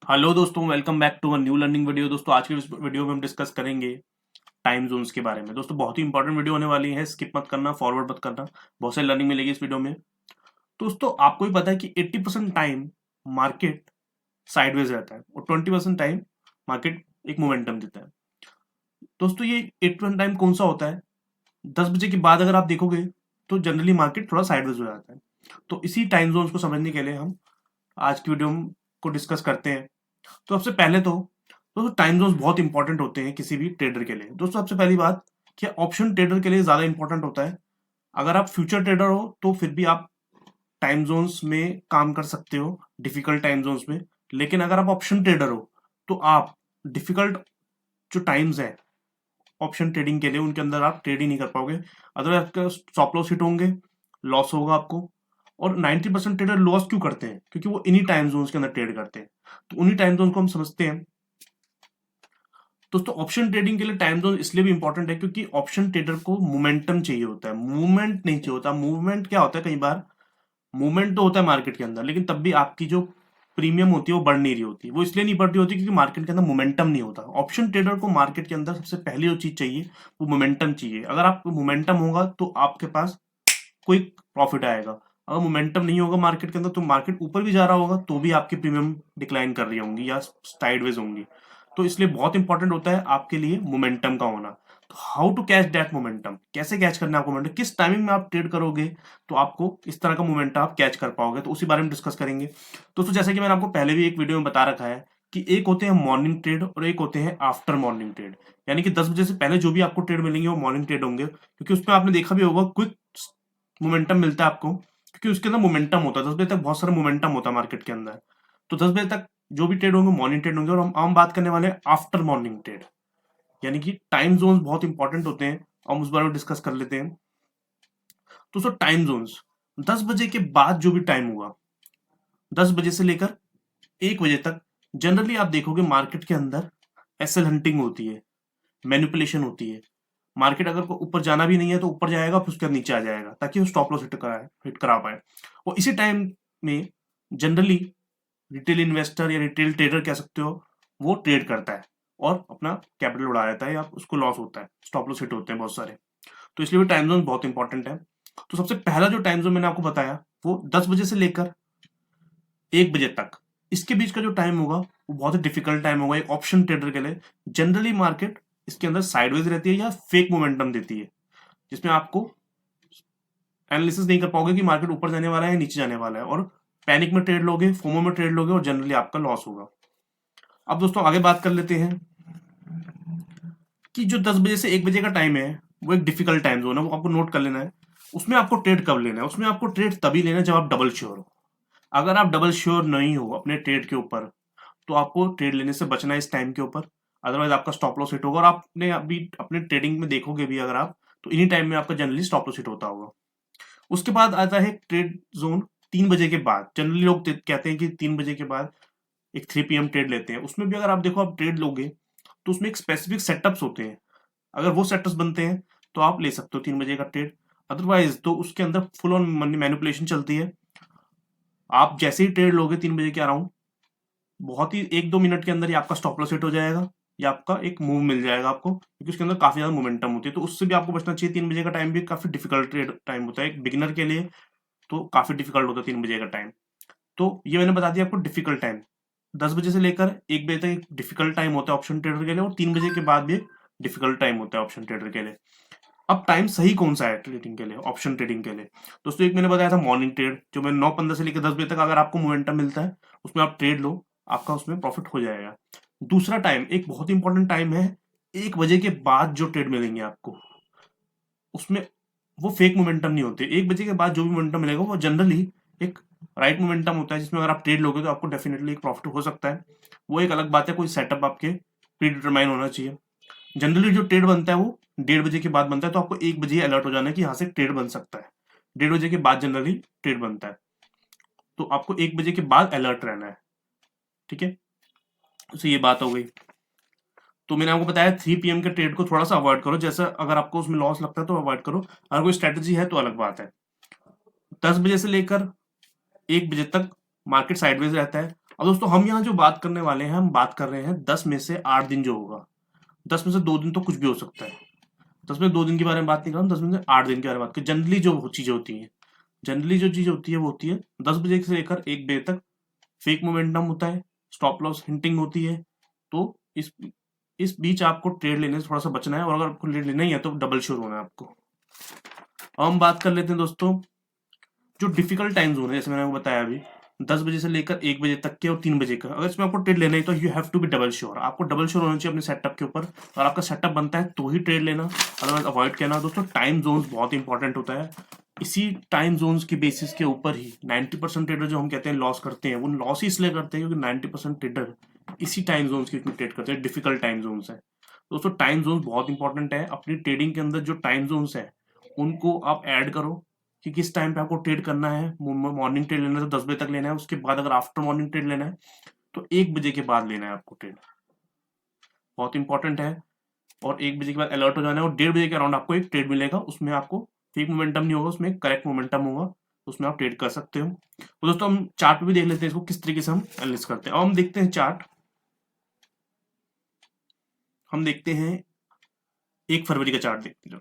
Hello दोस्तों, welcome back to a new learning video. दोस्तों आज के इस वीडियो में हम डिस्कस करेंगे टाइम जोन्स के बारे में। दोस्तों बहुत ही इंपॉर्टेंट वीडियो होने वाली है, स्किप मत करना, फॉरवर्ड मत करना, बहुत सारी लर्निंग मिलेगी इस वीडियो में। दोस्तों आपको भी पता है कि 80% टाइम मार्केट साइडवेज रहता है और 20% टाइम मार्केट एक मोमेंटम देता है। दोस्तों ये 80% टाइम कौन सा होता है? 10 बजे के बाद अगर आप देखोगे तो जनरली मार्केट थोड़ा साइडवेज हो जाता है। तो इसी टाइम जोन्स को समझने के लिए हम आज की वीडियो को डिस्कस करते हैं। तो सबसे पहले तो दोस्तों टाइम जोन्स बहुत इंपॉर्टेंट होते हैं किसी भी ट्रेडर के लिए। दोस्तों सबसे पहली बात कि ऑप्शन ट्रेडर के लिए ज्यादा इंपॉर्टेंट होता है। अगर आप फ्यूचर ट्रेडर हो तो फिर भी आप टाइम जोन्स में काम कर सकते हो, डिफिकल्ट टाइम जोन्स में। लेकिन अगर आप ऑप्शन ट्रेडर हो तो आप डिफिकल्ट जो टाइम्स है ऑप्शन ट्रेडिंग के लिए उनके अंदर आप ट्रेड ही नहीं कर पाओगे। अदरवाइज आपके स्टॉप लॉस हिट होंगे, लॉस होगा आपको। और 90% ट्रेडर लॉस क्यों करते हैं? क्योंकि वो इन्हीं टाइम जोन्स के अंदर ट्रेड करते हैं। तो उन्हीं टाइम जोन को हम समझते हैं। दोस्तों ऑप्शन ट्रेडिंग के लिए टाइम जोन इसलिए भी इंपॉर्टेंट है क्योंकि ऑप्शन ट्रेडर को मोमेंटम चाहिए होता है, मूवमेंट नहीं चाहिए होता। मूवमेंट क्या होता है, कई बार मूवमेंट तो होता है मार्केट के अंदर, लेकिन तब भी आपकी जो प्रीमियम होती है वो बढ़ नहीं रही होती। वो इसलिए नहीं बढ़ रही होती क्योंकि मार्केट के अंदर मोमेंटम नहीं होता। ऑप्शन ट्रेडर को मार्केट के अंदर सबसे पहली जो चीज चाहिए वो मोमेंटम चाहिए। अगर आपको मोमेंटम होगा तो आपके पास क्विक प्रॉफिट आएगा। अगर मोमेंटम नहीं होगा मार्केट के अंदर तो मार्केट ऊपर भी जा रहा होगा तो भी आपकी प्रीमियम डिक्लाइन कर रही होंगी या साइडवेज होंगी। तो इसलिए बहुत इंपॉर्टेंट होता है आपके लिए मोमेंटम का होना। तो how to catch that momentum, कैसे कैच करना है आपको मोमेंटम, किस टाइमिंग में आप ट्रेड करोगे तो आपको इस तरह का मोमेंटम आप कैच कर पाओगे, तो उसी बारे में डिस्कस करेंगे। दोस्तों जैसे कि मैंने आपको पहले भी एक वीडियो में बता रखा है कि एक होते हैं मॉर्निंग ट्रेड और एक होते हैं आफ्टर मॉर्निंग ट्रेड। यानी कि 10 बजे से पहले जो भी आपको ट्रेड मिलेंगे वो मॉर्निंग ट्रेड होंगे, क्योंकि उसमें आपने देखा भी होगा क्विक मोमेंटम मिलता है आपको, क्योंकि उसके अंदर मोमेंटम होता है। 10 बजे तक बहुत सारा मोमेंटम होता है मार्केट के अंदर। तो 10 बजे तक जो भी ट्रेड होंगे मॉर्निंग ट्रेड होंगे। और हम बात करने वाले हैं आफ्टर मॉर्निंग ट्रेड, यानी कि टाइम जोन्स बहुत इंपॉर्टेंट होते हैं। हम उस बारे में डिस्कस कर लेते हैं। तो सर टाइम जोन्स 10 बजे के बाद जो भी टाइम हुआ, 10 बजे से लेकर 1 बजे तक जनरली आप देखोगे मार्केट के अंदर एसएल हंटिंग होती है, मैनिपुलेशन होती है। मार्केट अगर को ऊपर जाना भी नहीं है तो ऊपर जाएगा, फिर उसके बाद नीचे आ जाएगा ताकि वो स्टॉप लॉस हिट करा पाए। और इसी टाइम में जनरली रिटेल इन्वेस्टर या रिटेल ट्रेडर कह सकते हो, वो ट्रेड करता है और अपना कैपिटल उड़ा देता है या उसको लॉस होता है, स्टॉप लॉस हिट होते हैं बहुत सारे। तो इसलिए भी टाइम जोन बहुत इंपॉर्टेंट है। तो सबसे पहला जो टाइम जोन मैंने आपको बताया वो 10 बजे से लेकर 1 बजे तक, इसके बीच का जो टाइम होगा वो बहुत ही डिफिकल्ट टाइम होगा एक ऑप्शन ट्रेडर के लिए। जनरली मार्केट इसके अंदर साइडवेज रहती है या फेक मोमेंटम देती है, जिसमें आपको एनालिसिस नहीं कर पाओगे कि मार्केट ऊपर जाने वाला है या नीचे जाने वाला है, और पैनिक में ट्रेड लोगे, फोमो में ट्रेड लोगे और जनरली आपका लॉस होगा। अब दोस्तों आगे बात कर लेते हैं कि जो 10 बजे से 1 बजे का टाइम है वो एक डिफिकल्ट टाइम जोन है, वो आपको नोट कर लेना है। उसमें आपको ट्रेड कब लेना है? उसमें आपको ट्रेड तभी लेना है जब आप डबल श्योर हो। अगर आप डबल श्योर नहीं हो अपने ट्रेड के ऊपर तो आपको ट्रेड लेने से बचना है इस टाइम के ऊपर। अदरवाइज आपका स्टॉप लॉस हिट होगा। और आपने अभी अपने ट्रेडिंग में देखोगे भी अगर आप, तो इन्हीं टाइम में आपका जनरली स्टॉप लॉस हिट होता होगा। उसके बाद आता है ट्रेड जोन 3 बजे के बाद। जनरली लोग कहते हैं कि 3 बजे के बाद एक 3 PM ट्रेड लेते हैं। उसमें भी अगर आप देखो आप ट्रेड लोगे तो उसमें एक स्पेसिफिक सेटअप्स होते हैं। अगर वो सेटअप्स बनते हैं तो आप ले सकते हो 3 बजे का ट्रेड। अदरवाइज तो उसके अंदर फुल ऑन मैनिपुलेशन चलती है। आप जैसे ही ट्रेड लोगे 3 बजे के अराउंड, बहुत ही 1-2 मिनट के अंदर ही आपका स्टॉप लॉस हिट हो जाएगा या आपका एक मूव मिल जाएगा आपको, क्योंकि उसके अंदर काफी ज्यादा मोमेंटम होती है। तो उससे भी आपको बचना चाहिए। 3 बजे का टाइम भी काफी डिफिकल्ट ट्रेड टाइम होता है एक बिगिनर के लिए, तो काफी डिफिकल्ट होता है 3 बजे का टाइम। तो ये मैंने बता दिया आपको डिफिकल्ट टाइम। 10 बजे से लेकर 1 बजे तक एक डिफिकल्ट टाइम होता है ऑप्शन ट्रेडर के लिए, और 3 बजे के बाद भी एक डिफिकल्ट टाइम होता है ऑप्शन ट्रेडर के लिए। अब टाइम सही कौन सा है ट्रेडिंग के लिए, ऑप्शन ट्रेडिंग के लिए? दोस्तों एक मैंने बताया था मॉर्निंग ट्रेड, जो मैं 9:15 से लेकर 10 बजे तक अगर आपको मोमेंटम मिलता है उसमें आप ट्रेड लो, आपका उसमें प्रॉफिट हो जाएगा। दूसरा टाइम एक बहुत इंपॉर्टेंट टाइम है, 1 बजे के बाद जो ट्रेड मिलेंगे आपको उसमें वो फेक मोमेंटम नहीं होते। 1 बजे के बाद जो भी मोमेंटम मिलेगा वो जनरली एक राइट मोमेंटम होता है, जिसमें अगर आप ट्रेड लोगे तो आपको डेफिनेटली एक प्रॉफिट हो सकता है। वो एक अलग बात है, कोई सेटअप आपके प्री डिटरमाइन होना चाहिए। जनरली जो ट्रेड बनता है वो 1:30 बजे के बाद बनता है, तो आपको 1 बजे ही अलर्ट हो जाना है कि यहाँ से ट्रेड बन सकता है। 1:30 बजे के बाद जनरली ट्रेड बनता है, तो आपको 1 बजे के बाद अलर्ट रहना है। ठीक है, तो ये बात हो गई। तो मैंने आपको बताया 3 PM के ट्रेड को थोड़ा सा अवॉइड करो, जैसा अगर आपको उसमें लॉस लगता है तो अवॉइड करो। अगर कोई स्ट्रेटेजी है तो अलग बात है। 10 बजे से लेकर 1 बजे तक मार्केट साइडवेज रहता है। अब दोस्तों हम यहाँ जो बात करने वाले हैं, हम बात कर रहे हैं 10 में से 8 दिन जो होगा। 10 में से 2 दिन तो कुछ भी हो सकता है। 10 में 2 दिन के बारे में बात नहीं कर रहा हूँ, 10 में से 8 दिन के बारे में बात कर। जनरली जो चीजें होती हैं, जनरली जो चीज होती है वो होती है 10 बजे से लेकर 1 बजे तक फेक मोमेंटम होता है, स्टॉप लॉस हिंटिंग होती है। तो इस बीच आपको ट्रेड लेने से थोड़ा सा बचना है, और अगर आपको ट्रेड लेना ही है तो डबल श्योर होना है आपको। अब हम बात कर लेते हैं दोस्तों जो डिफिकल्ट टाइम जोन है, जैसे मैंने आपको बताया अभी 10 बजे से लेकर 1 बजे तक के और 3 बजे का, अगर इसमें आपको ट्रेड लेना है तो you have to be double sure. आपको डबल श्योर होना चाहिए अपने सेटअप के ऊपर, और आपका सेटअप बनता है तो ही ट्रेड लेना, अदरवाइज अवॉइड करना। दोस्तों टाइम जोन्स बहुत इंपॉर्टेंट होता है। इसी टाइम जोन्स की बेसिस के ऊपर ही 90% ट्रेडर जो हम कहते हैं लॉस करते हैं, वो लॉस ही इसलिए करते हैं क्योंकि 90% ट्रेडर इसी टाइम जोन्स के ट्रेड करते हैं, डिफिकल्ट टाइम जोन्स है। दोस्तों टाइम जोन्स बहुत इंपॉर्टेंट है। अपनी ट्रेडिंग के अंदर जो टाइम जोन्स है उनको आप ऐड करो कि किस टाइम पे आपको ट्रेड करना है। मॉर्निंग ट्रेड लेना है तो 10 बजे तक लेना है, उसके बाद अगर आफ्टर मॉर्निंग ट्रेड लेना है तो 1 बजे के बाद लेना है आपको ट्रेड, बहुत इंपॉर्टेंट है। और 1 बजे के बाद अलर्ट हो जाना है, और 1:30 बजे के अराउंड आपको एक ट्रेड मिलेगा, उसमें आपको फेक मोमेंटम नहीं होगा, उसमें करेक्ट मोमेंटम होगा, उसमें आप ट्रेड कर सकते हो। तो दोस्तों हम चार्ट पे भी देख लेते हैं इसको किस तरीके से हम एनालिसिस करते हैं। अब हम देखते हैं चार्ट, हम देखते हैं 1 फरवरी का चार्ट देखते हैं।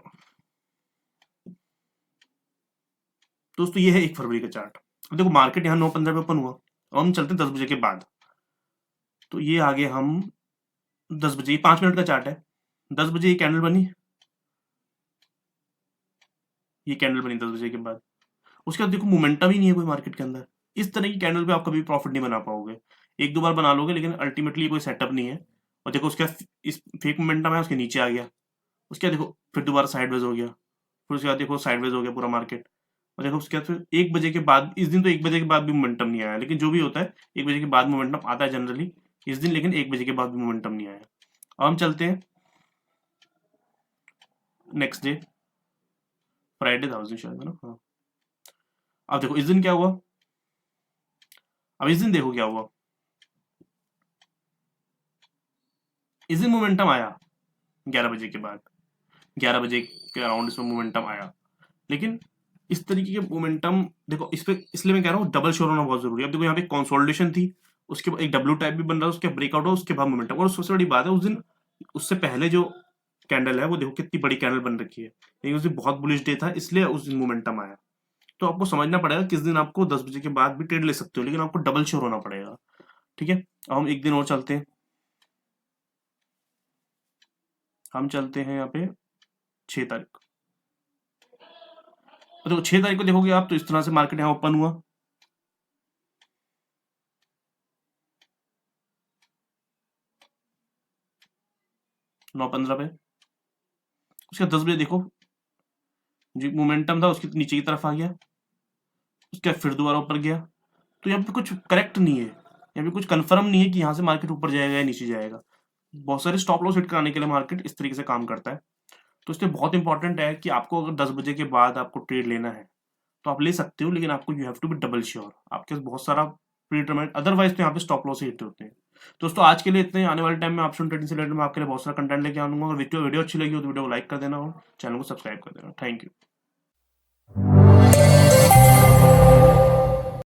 दोस्तों ये है 1 फरवरी का चार्ट। अब देखो मार्केट यहाँ 9:15 पे ओपन हुआ, अब हम चलते हैं 10 बजे के बाद। तो ये आगे हम 10 बजे, 5 मिनट का चार्ट है, 10 बजे ये कैंडल बनी, ये कैंडल बनी 10 बजे के बाद। उसके बाद देखो मोमेंटम ही नहीं है कोई मार्केट के अंदर। इस तरह की कैंडल पे आप कभी प्रॉफिट नहीं बना पाओगे। 1-2 बार बना लोगे लेकिन अल्टीमेटली कोई सेटअप नहीं है। और देखो उसके बाद इस फेक मोमेंटम है, उसके नीचे आ गया, उसके बाद देखो फिर दोबारा साइडवेज हो गया, फिर उसके बाद देखो साइडवेज हो गया पूरा मार्केट। और देखो उसके बाद फिर 1 बजे के बाद, इस दिन तो 1 बजे के बाद भी मोमेंटम नहीं आया, लेकिन जो भी होता है 1 बजे के बाद मोमेंटम आता है जनरली इस दिन, लेकिन 1 बजे के बाद भी मोमेंटम नहीं आया। अब हम चलते हैं नेक्स्ट डे, फ्राइडे था उस दिन शायद, है ना? हाँ। अब देखो इस दिन क्या हुआ, अब इस दिन देखो क्या हुआ। इस दिन मोमेंटम आया 11 बजे के बाद, 11 बजे के अराउंड इसमें मोमेंटम आया, लेकिन इस तरीके के मोमेंटम देखो इस पे, इसलिए मैं कह रहा हूँ डबल श्योर होना बहुत जरूरी है। अब देखो यहाँ पे कंसोलिडेशन थी, उसके बाद एक डब्ल्यू टाइप भी बन रहा है, उसके ब्रेकआउट हो, उसके बाद मोमेंटम। और सबसे बड़ी बात है उस दिन, उससे पहले जो कैंडल है वो देखो कितनी बड़ी कैंडल बन रखी है, लेकिन उस दिन बहुत बुलिश डे था इसलिए उस दिन मोमेंटम आया। तो आपको समझना पड़ेगा किस दिन आपको 10 बजे के बाद भी ट्रेड ले सकते हो, लेकिन आपको डबल श्योर होना पड़ेगा। ठीक है, अब हम एक दिन और चलते हैं, हम चलते हैं यहाँ पे 6 तारीख। तो 6 तारीख को देखोगे आप तो इस तरह से मार्केट यहाँ ओपन हुआ, 9:15 पे। उसके 10 बजे देखो जो मोमेंटम था उसके नीचे की तरफ आ गया, उसके बाद फिर दोबारा ऊपर गया। तो यहाँ पे कुछ करेक्ट नहीं है, यहाँ पे कुछ कंफर्म नहीं है कि यहाँ से मार्केट ऊपर जाएगा या नीचे जाएगा। बहुत सारे स्टॉप लॉस हिट कराने के लिए मार्केट इस तरीके से काम करता है। तो इसलिए बहुत इंपॉर्टेंट है कि आपको अगर 10 बजे के बाद आपको ट्रेड लेना है तो आप ले सकते हो, लेकिन आपको you have to be double sure, आपके पास बहुत सारा प्रीडिटरमाइंड, अदरवाइज तो यहाँ पे स्टॉप लॉस हिट होते हैं। दोस्तों आज के लिए इतने, आने वाले टाइम में ऑप्शन ट्रेडिंग से रिलेटेड मैं आपके लिए बहुत सारा कंटेंट लेके आऊंगा। अगर वीडियो अच्छी लगी हो तो वीडियो को लाइक कर देना और चैनल को सब्सक्राइब कर देना। Thank you.